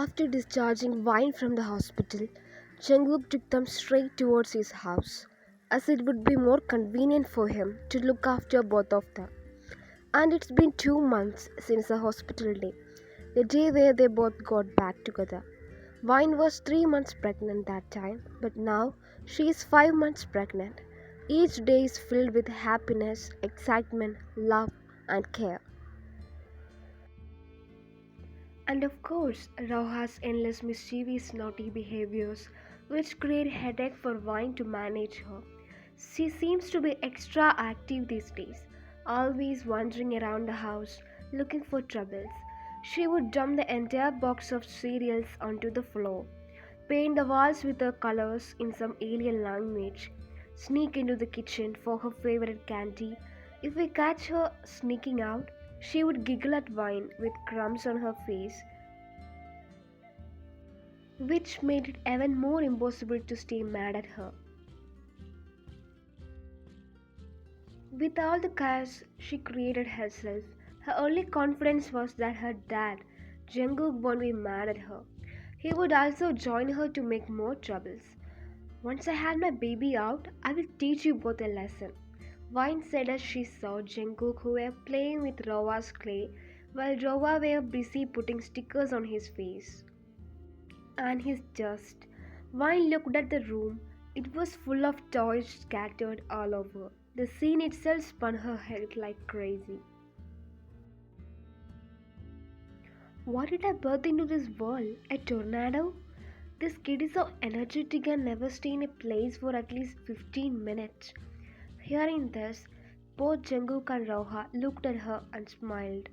After discharging Vine from the hospital, Jungkook took them straight towards his house, as it would be more convenient for him to look after both of them. And it's been 2 months since the hospital day, the day where they both got back together. Vine was 3 months pregnant that time, but now she is 5 months pregnant. Each day is filled with happiness, excitement, love, and care. And of course, Rauha's endless mischievous naughty behaviors, which create headache for Vine to manage her. She seems to be extra active these days, always wandering around the house looking for troubles. She would dump the entire box of cereals onto the floor, paint the walls with her colors in some alien language, sneak into the kitchen for her favorite candy. If we catch her sneaking out, she would giggle at Vine with crumbs on her face, which made it even more impossible to stay mad at her. With all the chaos she created herself, her only confidence was that her dad, Jungkook, won't be mad at her. He would also join her to make more troubles. Once I have my baby out, I will teach you both a lesson. Vine said as she saw Jungkook who were playing with Rowa's clay while Rowa were busy putting stickers on his face and his dust. Vine looked at the room. It was full of toys scattered all over. The scene itself spun her head like crazy. What did I birth into this world? A tornado? This kid is so energetic and never stay in a place for at least 15 minutes. Hearing this, both Jungkook and Rauha looked at her and smiled.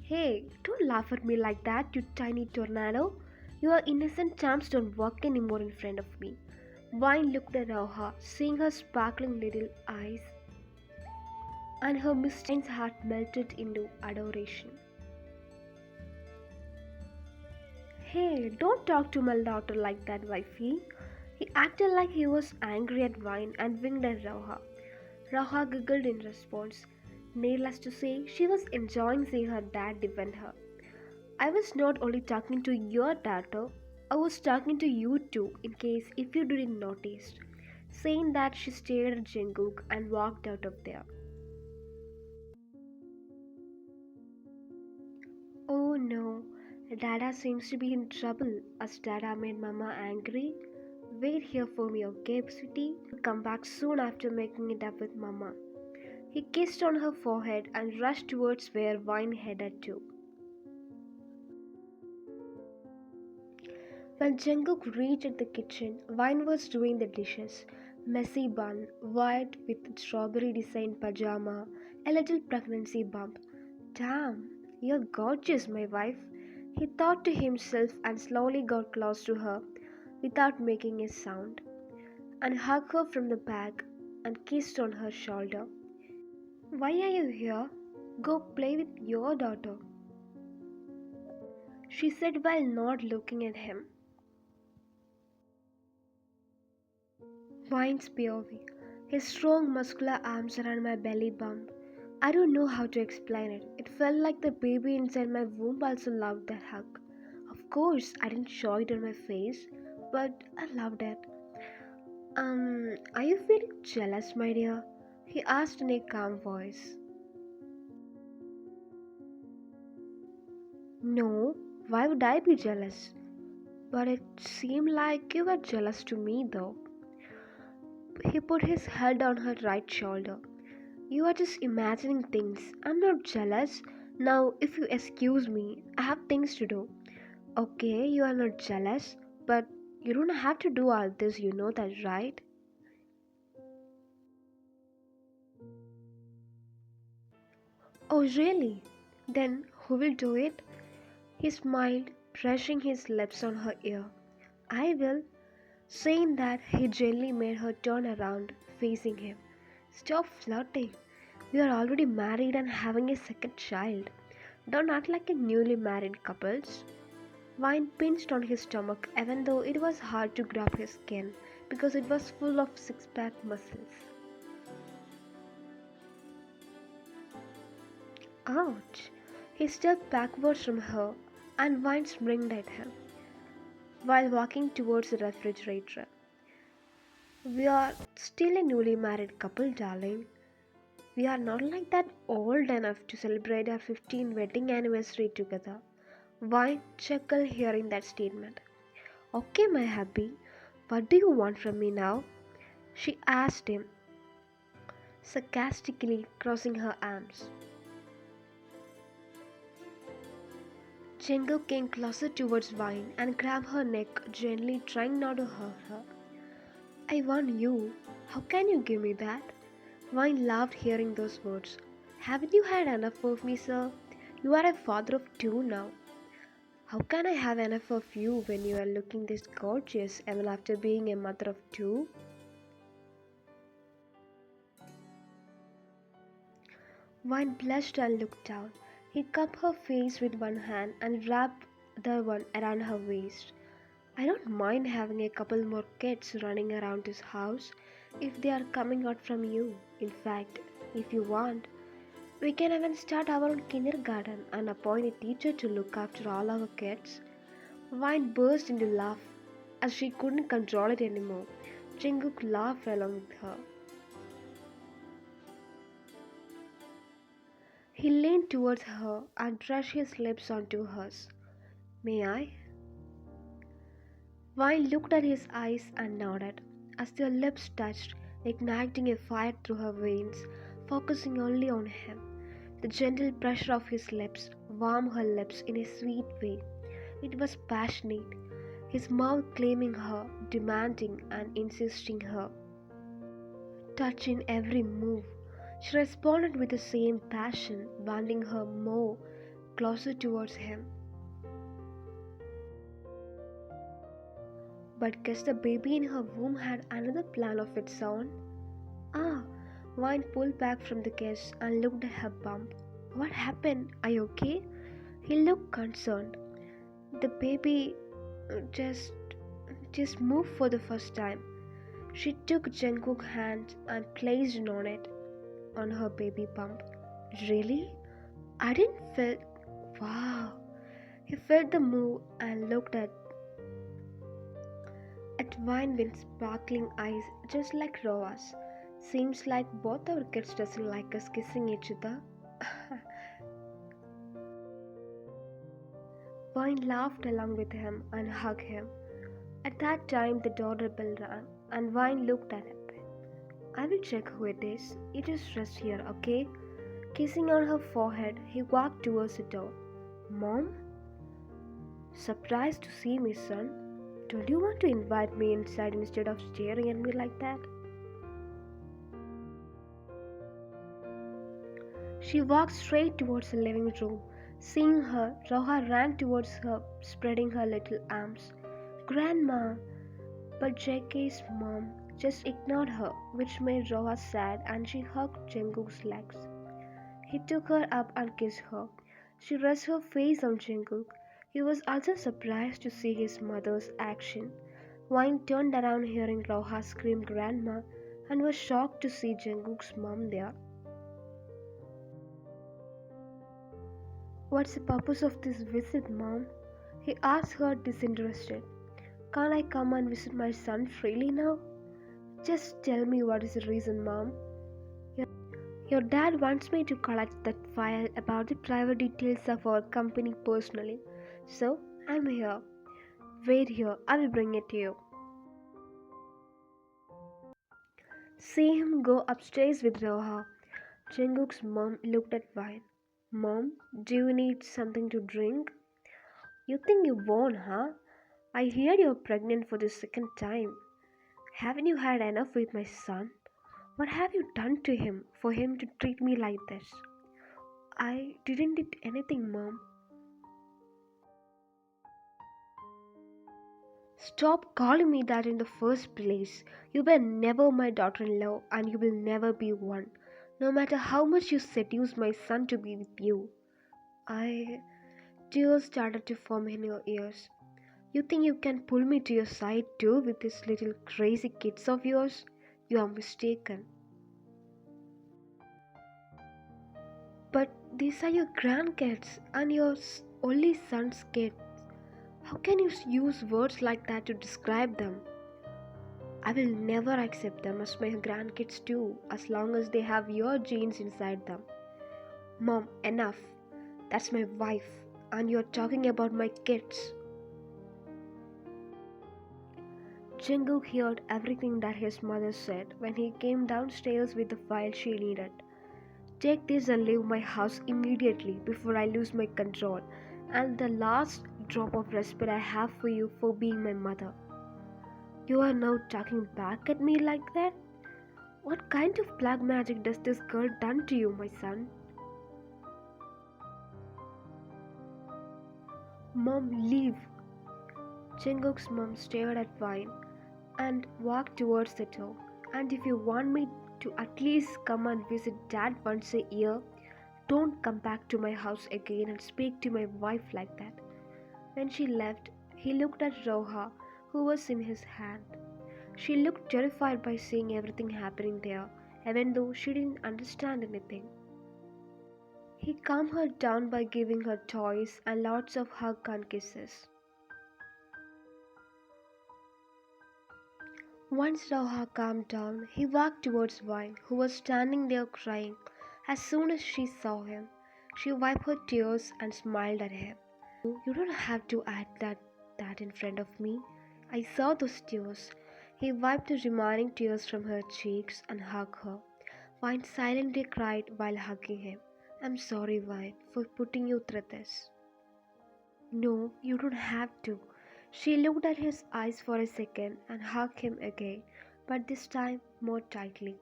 Hey, don't laugh at me like that, you tiny tornado. Your innocent charms don't work anymore in front of me. Vine looked at Rauha, seeing her sparkling little eyes, and her mischievous heart melted into adoration. Hey, don't talk to my daughter like that, wifey. He acted like he was angry at Vine and winked at Rauha. Rauha giggled in response. Needless to say, she was enjoying seeing her dad defend her. I was not only talking to your daughter, I was talking to you too, in case if you didn't notice. Saying that, she stared at Jungkook and walked out of there. Oh no, Dada seems to be in trouble as Dada made Mama angry. Wait here for me, okay, sweetie? Come back soon after making it up with Mama. He kissed on her forehead and rushed towards where Vine headed to. When Jungkook reached the kitchen, Vine was doing the dishes. Messy bun, white with strawberry designed pajama, a little pregnancy bump. Damn, you're gorgeous, my wife. He thought to himself and slowly got close to her without making a sound, and hugged her from the back and kissed on her shoulder. Why are you here? Go play with your daughter, she said while not looking at him. Vine's POV. His strong muscular arms around my belly bump. I don't know how to explain it. It felt like the baby inside my womb also loved that hug. Of course, I didn't show it on my face, but I loved it. Are you feeling jealous, my dear? He asked in a calm voice. No, why would I be jealous? But it seemed like you were jealous to me, though. He put his head on her right shoulder. You are just imagining things. I'm not jealous. Now, if you excuse me, I have things to do. Okay, you are not jealous, but you don't have to do all this, you know that, right? Oh, really? Then who will do it? He smiled, brushing his lips on her ear. I will. Saying that, he gently made her turn around, facing him. Stop flirting. We are already married and having a second child. Don't act like a newly married couples. Vine pinched on his stomach even though it was hard to grab his skin because it was full of six-pack muscles. Ouch! He stepped backwards from her and Vine springed at him. while walking towards the refrigerator. We are still a newly married couple, darling. We are not like that old enough to celebrate our 15th wedding anniversary together. Why chuckle hearing that statement? Okay, my hubby, what do you want from me now? She asked him, sarcastically crossing her arms. Jungkook came closer towards Vine and grabbed her neck, gently trying not to hurt her. I want you. How can you give me that? Vine laughed hearing those words. Haven't you had enough of me, sir? You are a father of two now. How can I have enough of you when you are looking this gorgeous even after being a mother of two? Vine blushed and looked down. He cupped her face with one hand and wrapped the other one around her waist. I don't mind having a couple more kids running around this house if they are coming out from you. In fact, if you want, we can even start our own kindergarten and appoint a teacher to look after all our kids. Vine burst into laugh as she couldn't control it anymore. Jungkook laughed along with her. He leaned towards her and brushed his lips onto hers. May I? Vine looked at his eyes and nodded as their lips touched, igniting a fire through her veins, focusing only on him. The gentle pressure of his lips warmed her lips in a sweet way. It was passionate, his mouth claiming her, demanding and insisting her touch in every move. She responded with the same passion, wanting her more closer towards him. But guess the baby in her womb had another plan of its own. Ah, Vine pulled back from the kiss and looked at her bump. What happened? Are you okay? He looked concerned. The baby just just moved for the first time. She took Jungkook's hand and placed it on her baby bump. Really? I didn't feel. Wow. He felt the move and looked at Vine with sparkling eyes just like Roa's. Seems like both our kids doesn't like us kissing each other. Vine laughed along with him and hugged him. At that time the doorbell rang and Vine looked at it. I will check who it is. You just rest here, okay? Kissing on her forehead, he walked towards the door. Mom? Surprised to see me, son. Don't you want to invite me inside instead of staring at me like that? She walked straight towards the living room. Seeing her, Roha ran towards her, spreading her little arms. Grandma! But JK's mom just ignored her, which made Roha sad and she hugged Jungkook's legs. He took her up and kissed her. She rested her face on Jungkook. He was also surprised to see his mother's action. Wine turned around hearing Roha scream grandma and was shocked to see Jungkook's mom there. What's the purpose of this visit, Mom? He asked her disinterested. Can't I come and visit my son freely now? Just tell me what is the reason, Mom. Your dad wants me to collect that file about the private details of our company personally. So, I'm here. Wait here, I will bring it to you. See him go upstairs with Roha. Jungkook's mom looked at Vine. Mom, do you need something to drink? You think you won't, huh? I hear you're pregnant for the second time. Haven't you had enough with my son? What have you done to him for him to treat me like this? I didn't do anything, Mom. Stop calling me that in the first place. You were never my daughter-in-law and you will never be one, no matter how much you seduce my son to be with you. Tears started to form in your ears. You think you can pull me to your side too with these little crazy kids of yours? You are mistaken. But these are your grandkids and your only son's kids. How can you use words like that to describe them? I will never accept them as my grandkids too, as long as they have your genes inside them. Mom, enough. That's my wife, and you're talking about my kids. Jungkook heard everything that his mother said when he came downstairs with the file she needed. Take this and leave my house immediately before I lose my control and the last drop of respect I have for you for being my mother. You are now talking back at me like that? What kind of black magic does this girl done to you, my son? Mom, leave. Jungkook's mom stared at Vine and walked towards the door. And if you want me to at least come and visit Dad once a year, don't come back to my house again and speak to my wife like that. When she left, he looked at Roha, who was in his hand. She looked terrified by seeing everything happening there, even though she didn't understand anything. He calmed her down by giving her toys and lots of hugs and kisses. Once Roha calmed down, he walked towards Vine, who was standing there crying. As soon as she saw him, she wiped her tears and smiled at him. You don't have to act that in front of me. I saw those tears. He wiped the remaining tears from her cheeks and hugged her. Vine silently cried while hugging him. I'm sorry, Vine, for putting you through this. No, you don't have to. She looked at his eyes for a second and hugged him again, but this time more tightly.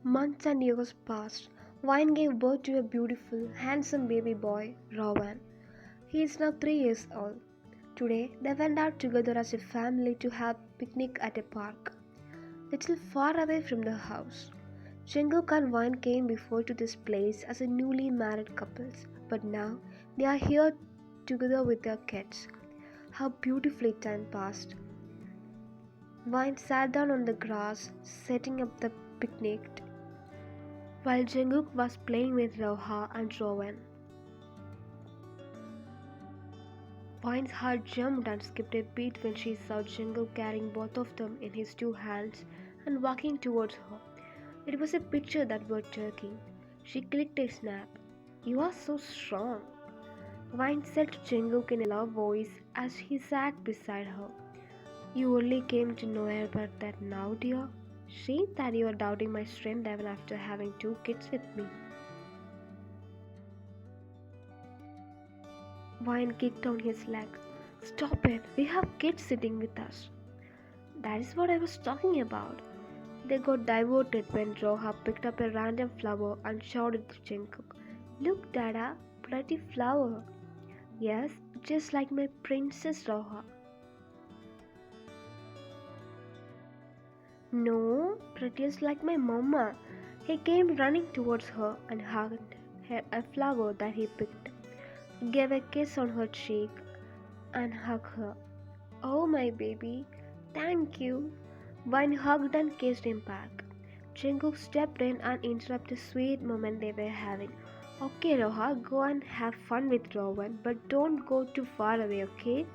Months and years passed. Vine gave birth to a beautiful, handsome baby boy, Rowan. He is now 3 years old. Today, they went out together as a family to have a picnic at a park, little far away from the house. Jungkook and Vine came before to this place as a newly married couples, but now they are here together with their kids. How beautifully time passed. Vine sat down on the grass, setting up the picnic, while Jungkook was playing with Roha and Rowan. Vine's heart jumped and skipped a beat when she saw Jungkook carrying both of them in his two hands and walking towards her. It was a picture that was jerking. She clicked a snap. You are so strong, Vine said to Jungkook in a low voice as he sat beside her. You only came to know about that now, dear. Shame that you are doubting my strength even after having 2 kids with me. Vine kicked on his leg. Stop it, we have kids sitting with us. That is what I was talking about. They got diverted when Roha picked up a random flower and shouted to Jungkook. Look, Dada, pretty flower. Yes, just like my princess Roha. No, prettiest like my mama. He came running towards her and hugged her a flower that he picked, gave a kiss on her cheek, and hugged her. Oh, my baby, thank you. Vine hugged and kissed him back. Jungkook stepped in and interrupted the sweet moment they were having. Okay, Roha, go and have fun with Rowan, but don't go too far away, okay?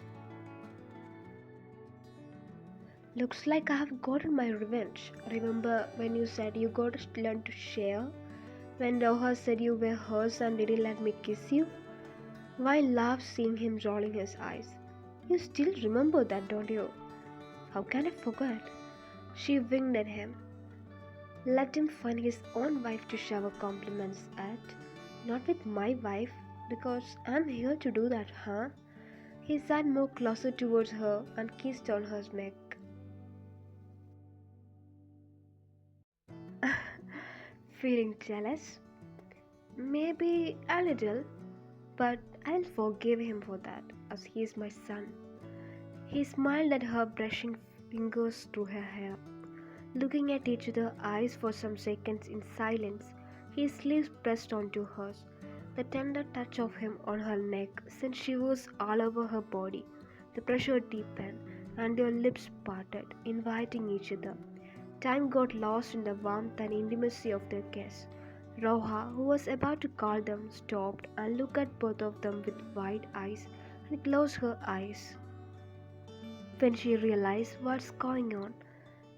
Looks like I have gotten my revenge. Remember when you said you got to learn to share? When Roha said you were hers and didn't let me kiss you? Vine laughed seeing him rolling his eyes. You still remember that, don't you? How can I forget? She winked at him. Let him find his own wife to shower compliments at, not with my wife, because I'm here to do that, huh? He sat more closer towards her and kissed on her neck. Feeling jealous? Maybe a little, but I'll forgive him for that, as he is my son. He smiled at her, brushing fingers through her hair. Looking at each other's eyes for some seconds in silence, his lips pressed onto hers. The tender touch of him on her neck sent shivers all over her body. The pressure deepened, and their lips parted, inviting each other. Time got lost in the warmth and intimacy of their kiss. Roha, who was about to call them, stopped and looked at both of them with wide eyes and closed her eyes. When she realized what's going on,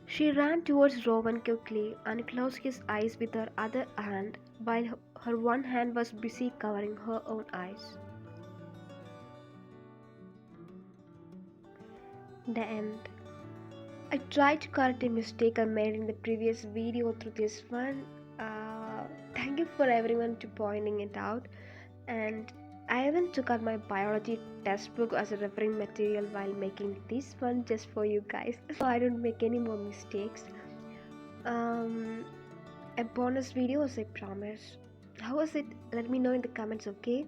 she ran towards Rowan quickly and closed his eyes with her other hand while her one hand was busy covering her own eyes. The end. I tried to correct a mistake I made in the previous video through this one. Thank you for everyone to pointing it out. And I even took out my biology textbook as a referring material while making this one just for you guys, so I don't make any more mistakes. Um, a bonus video, as I promise. How was it? Let me know in the comments, okay?